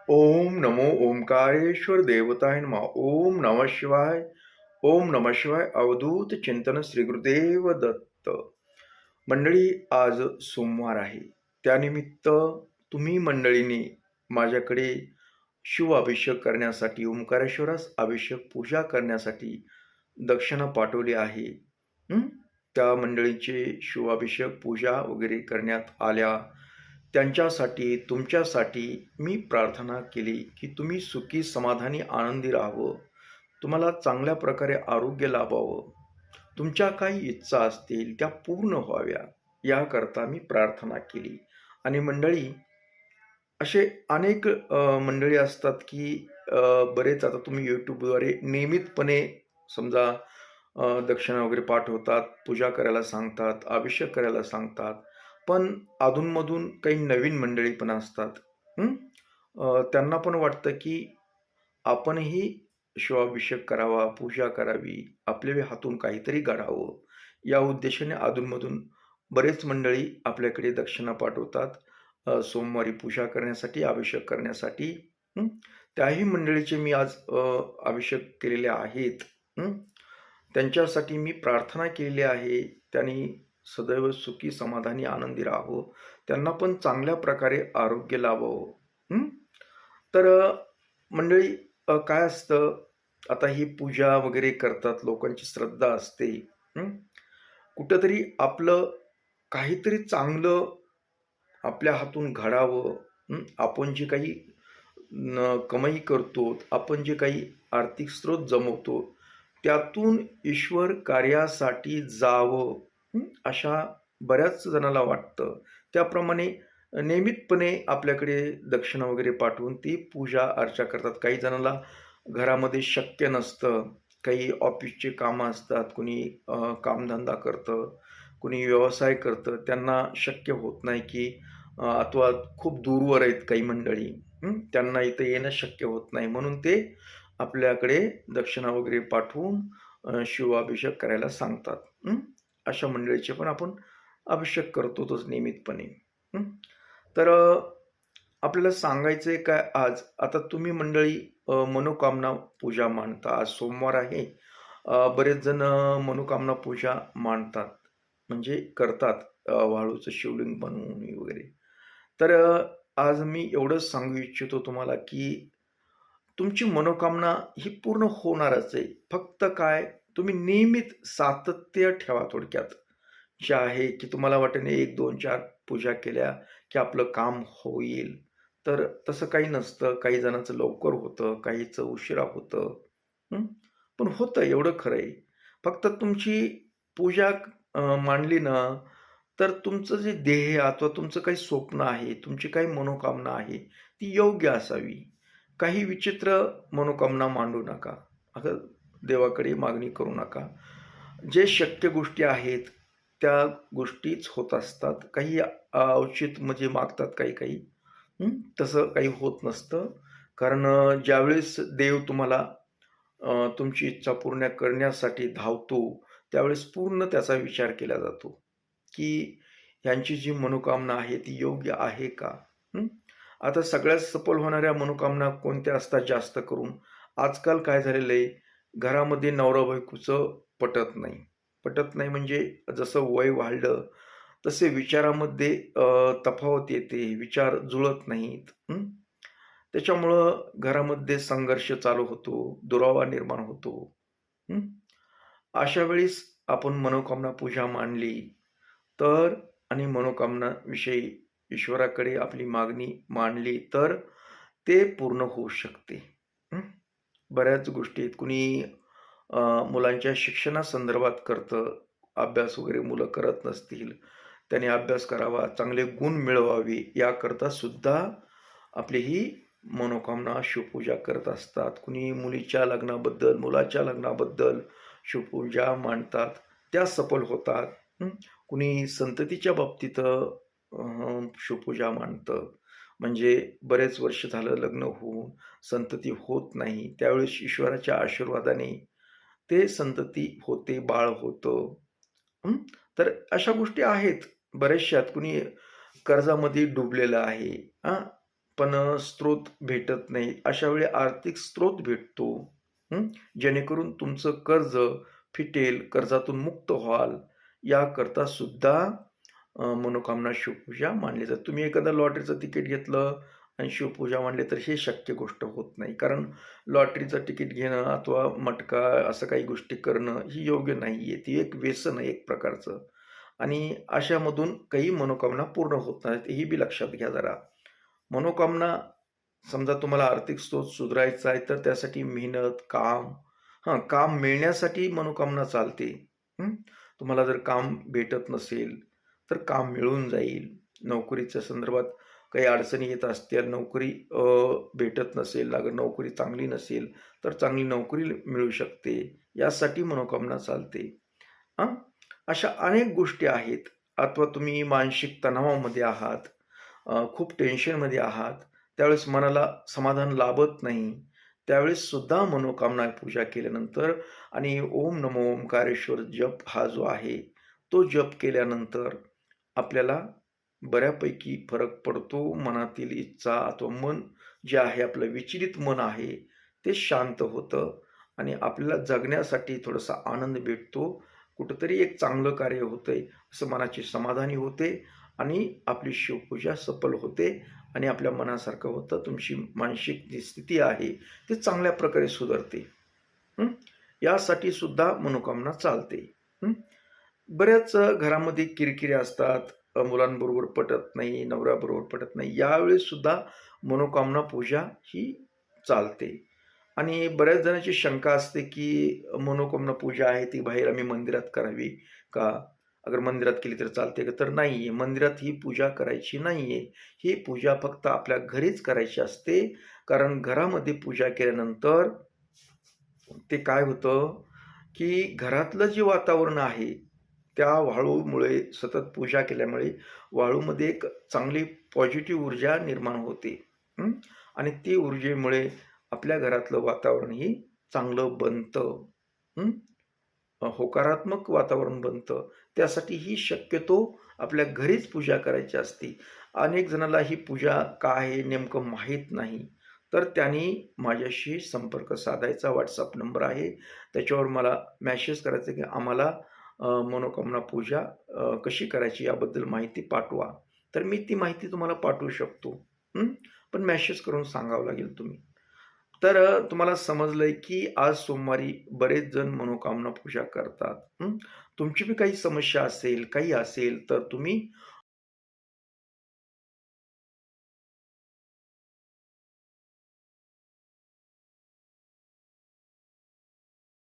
ओम नमो ओंकारेश्वर देवताय नमः. ओम नमः शिवाय. ओम नमः शिवाय. अवधूत चिंतन श्री गुरुदेव दत्त. मंडळी, आज सोमवार आहे. त्यानिमित्त तुम्ही मंडळींनी माझ्याकडे शिव अभिषेक करण्यासाठी, ओंकारेश्वरास अभिषेक पूजा करण्यासाठी दक्षिणा पाठवली आहे. हं? त्या मंडळींचे शिवाभिषेक पूजा वगैरे करण्यात आल्या. त्यांच्यासाठी, तुमच्यासाठी मी प्रार्थना केली की तुम्ही सुखी, समाधानी, आनंदी राहावं. तुम्हाला चांगल्या प्रकारे आरोग्य लाभावं. तुमच्या काही इच्छा असतील त्या पूर्ण व्हाव्या, याकरता मी प्रार्थना केली. आणि मंडळी, असे अनेक मंडळी असतात की बरेच आता तुम्ही YouTubeद्वारे नियमितपणे समजा दक्षिणा वगैरे पाठवतात, पूजा करायला सांगतात, अभिषेक करायला सांगतात. पण अधूनमधून काही नवीन मंडळी पण असतात. हं? त्यांना पण वाटतं की आपणही शिवाभिषेक करावा, पूजा करावी, आपल्या हातून काहीतरी घडावं. या उद्देशाने अधूनमधून बरेच मंडळी आपल्याकडे दक्षिणा पाठवतात. सोमवारी पूजा करण्यासाठी, अभिषेक करण्यासाठी. हं. त्याही मंडळीचे मी आज अभिषेक केलेले आहेत. हं. त्यांच्यासाठी मी प्रार्थना केलेली आहे. त्यांनी सदैव सुखी, समाधानी, आनंदी राहावं. त्यांना पण चांगल्या प्रकारे आरोग्य लाभावं. हं. तर मंडळी, काय असतं, आता ही पूजा वगैरे करतात, लोकांची श्रद्धा असते. हं. कुठेतरी आपलं काहीतरी चांगलं आपल्या हातून घडावं. आपण जे काही कमाई करतो, आपण जे काही आर्थिक स्रोत जमवतो, त्यातून ईश्वर कार्यासाठी जावं, अशा बऱ्याच जणाला वाटतं. त्याप्रमाणे नियमितपणे आपल्याकडे दक्षिणा वगैरे पाठवून ती पूजा अर्चा करतात. काही जणाला घरामध्ये शक्य नसतं, काही ऑफिसचे कामं असतात, कुणी कामधंदा करतं, कुणी व्यवसाय करतं. त्यांना शक्य होत नाही की अथवा खूप दूरवर आहेत काही मंडळी. त्यांना इथं येणं शक्य होत नाही. म्हणून ते आपल्याकडे दक्षिणा वगैरे पाठवून शिवाभिषेक करायला सांगतात. अशा मंडळीचे पण आपण अभिषेक करतोच नियमितपणे. तर आपल्याला सांगायचं आहे काय आज, आता तुम्ही मंडळी मनोकामना पूजा मांडता. आज सोमवार आहे. बरेच जण मनोकामना पूजा मांडतात, म्हणजे करतात, वाळूचं शिवलिंग बनवून वगैरे. तर आज मी एवढंच सांगू इच्छितो तुम्हाला की तुमची मनोकामना ही पूर्ण होणारच आहे. फक्त काय, तुम्ही नियमित सातत्य ठेवा थोडक्यात. जे आहे की तुम्हाला वाटेल 1, 2, 4 पूजा केल्या की आपलं काम होईल. तर तसं काही नसतं. काही जणांचं लवकर होतं, काहीचं उशिरा होतं. हं. पण होतं एवढं खरं आहे. फक्त तुमची पूजा मांडली ना, तर तुमचं जे ध्येय अथवा तुमचं काही स्वप्न आहे, तुमची काही मनोकामना आहे, ती योग्य असावी. काही विचित्र मनोकामना मांडू नका. असं देवाकडे मागणी करू नका. जे शक्य गोष्टी आहेत, त्या गोष्टीच होत असतात. काही अवचित म्हणजे मागतात काही-काही. तसं काही होत नसतं. कारण ज्यावेळेस देव तुम्हाला तुमची इच्छा पूर्ण करण्यासाठी धावतो, त्यावेळेस पूर्ण त्याचा विचार केला जातो, की ह्यांची जी मनोकामना आहे ती योग्य आहे का? आता सगळ्यात सफल होणाऱ्या मनोकामना कोणत्या असतात जास्त करून? आजकाल काय झालेलं आहे, घरामध्ये नवरा-बायकोचं पटत नाही. पटत नाही म्हणजे जसं वय वाढलं, तसे विचारामध्ये तफावत येते, विचार जुळत नाहीत. त्याच्यामुळं घरामध्ये संघर्ष चालू होतो, दुरावा निर्माण होतो. हं. अशा वेळेस आपण मनोकामना पूजा मांडली तर, आणि मनोकामनाविषयी ईश्वराकडे आपली मागणी मांडली तर ते पूर्ण होऊ शकते. हं. बऱ्याच गोष्टी आहेत. कुणी मुलांच्या शिक्षणासंदर्भात करतं. अभ्यास वगैरे मुलं करत नसतील, त्याने अभ्यास करावा, चांगले गुण मिळवावे याकरता सुद्धा आपली ही मनोकामना शिवपूजा करत असतात. कुणी मुलीच्या लग्नाबद्दल, मुलाच्या लग्नाबद्दल शिवपूजा मांडतात. त्या सफल होतात. कुणी संततीच्या बाबतीत शिवपूजा मांडतं. म्हणजे बरेच वर्ष झालं लग्न होऊन संतती होत नाही. त्यावेळेस ईश्वराच्या आशीर्वादाने ते संतती होते, बाळ होतं. तर अशा गोष्टी आहेत बऱ्याचशा. कुणी कर्जामध्ये डुबलेलं आहे. पण स्रोत भेटत नाही. अशा वेळी आर्थिक स्रोत भेटतो. हं. जेणेकरून तुमचं कर्ज फिटेल, कर्जातून मुक्त व्हाल. याकरता सुद्धा मनोकामना शिवपूजा मानली जाते. तुम्ही एखादं लॉटरीचं तिकीट घेतलं आणि शिवपूजा मांडली तर हे शक्य गोष्ट होत नाही. कारण लॉटरीचं तिकीट घेणं अथवा मटका असं काही गोष्टी करणं ही योग्य नाहीये. ती एक व्यसन आहे एक प्रकारचं आणि अशामधून काही मनोकामना पूर्ण होत नाहीत. ही बी लक्षात घ्या जरा. मनोकामना समजा तुम्हाला आर्थिक स्रोत सुधारायचा आहे तर त्यासाठी मेहनत, काम काम मिळण्यासाठी मनोकामना चालते. हं. तुम्हाला जर काम भेटत नसेल, तर काम मिळून जाईल. नोकरीच्या संदर्भात काही अडचणी येत असतील, नोकरी भेटत नसेल, अगर नोकरी चांगली नसेल, तर चांगली नोकरी मिळू शकते. यासाठी मनोकामना चालते. हां. अशा अनेक गोष्टी आहेत. अथवा तुम्ही मानसिक तणावामध्ये आहात, खूप टेन्शनमध्ये आहात, त्यावेळेस मनाला समाधान लाभत नाही. त्यावेळेस सुद्धा मनोकामना पूजा केल्यानंतर आणि ओम नमो ओंकारेश्वर जप हा जो आहे, तो जप केल्यानंतर आपल्याला बऱ्यापैकी फरक पडतो. मनातील इच्छा अथवा मन जे आहे आपलं विचलित मन आहे, ते शांत होतं आणि आपल्याला जगण्यासाठी थोडासा आनंद भेटतो. कुठेतरी एक चांगलं कार्य होतंय, असं मनाची समाधानी होते आणि आपली शिवपूजा सफल होते आणि आपल्या मनासारखं होतं. तुमची मानसिक जी स्थिती आहे, ती चांगल्या प्रकारे सुधारते. हं. यासाठी सुद्धा मनोकामना चालते. हं. बऱ्याच घरामध्ये किरकिरी असतात. मुलांबरोबर पटत नाही, नवऱ्याबरोबर पटत नाही. यावेळेस सुद्धा मनोकामना पूजा ही चालते. आणि बऱ्याच जणांची शंका असते, की मनोकामना पूजा आहे ती बाहेर आम्ही मंदिरात करावी का? अगर मंदिरात केली तर चालते का? तर नाहीये. मंदिरात ही पूजा करायची नाहीये. ही पूजा फक्त आपल्या घरीच करायची असते. कारण घरामध्ये पूजा केल्यानंतर ते काय होतं, की घरातलं जे वातावरण आहे, त्या वाळूमुळे सतत पूजा केल्यामुळे वाळूमध्ये एक चांगली पॉझिटिव्ह ऊर्जा निर्माण होते. हं. आणि ती ऊर्जेमुळे आपल्या घरातलं वातावरणही चांगलं बनतं. हं. होकारात्मक वातावरण बनतं. त्यासाठी ही शक्यतो आपल्या घरीच पूजा करायची असते. अनेक जणाला ही पूजा काय आहे नेमकं माहीत नाही. तर त्यांनी माझ्याशी संपर्क साधायचा. WhatsApp नंबर आहे. त्याच्यावर मला मेसेज करायचा की आम्हाला मनोकामना पूजा कशी करायची याबद्दल माहिती पाठवा. तर मी ती माहिती तुम्हाला पाठवू शकतो. हं. पण मेसेज करून सांगावं लागेल तुम्ही. तर तुम्हाला समजलंय की आज सोमवारी बरेच जण मनोकामना पूजा करतात. तुमची बी काही समस्या असेल, काही असेल तर तुम्ही